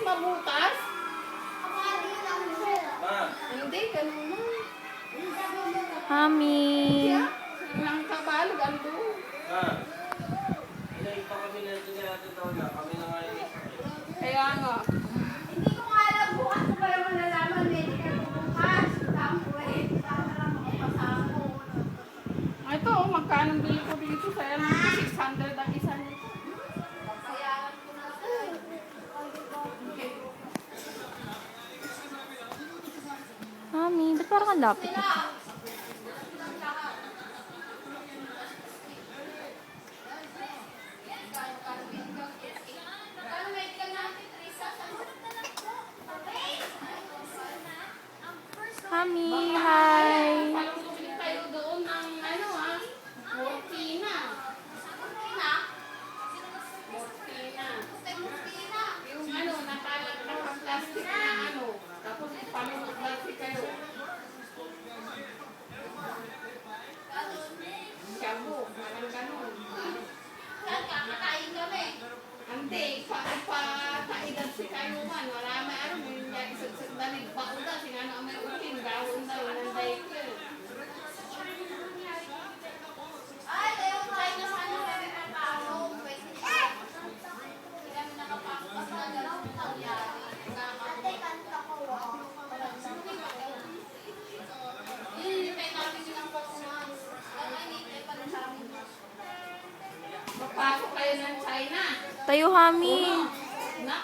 mabutas? Ma, Hindi, ganun na. Mami. Ilang kabalo, ganun. ma. Ilayin pa kami na ito natin daw na. Kami na nga yung isa. Kaya nga. Hindi ko nga alam bukas ko pala malalaman. Medical ko bukas. Tampo eh. Sana lang makapasako. Ito, magkano bili ko dito? Kaya naman 600 ang isa nito. Bayaran ko na ito. Mami, ba't parang ang lapit ito? Mami, hi! Palugin tayo doon ng Mortina. Mortina. Yung nakalat na plastic na tapos pamimaglasik kayo. Shabu, parang ganun. Kakakain kami. Hindi, pa-kaidan si kayo man. Wala may may isagdalig pa uda. Sinano may utin, gawin na yun ang daikil. Ay, tayo tayo na sana kami napapasok. Pwede hindi kami nakapasok kasi nagalaw ng nangyari. Ate, kanta ko. Hinihintay namin silang performance. Ay, hinihintay pa rin sa amin. Magpasok kayo ng China. Tayo, Hami! Nak,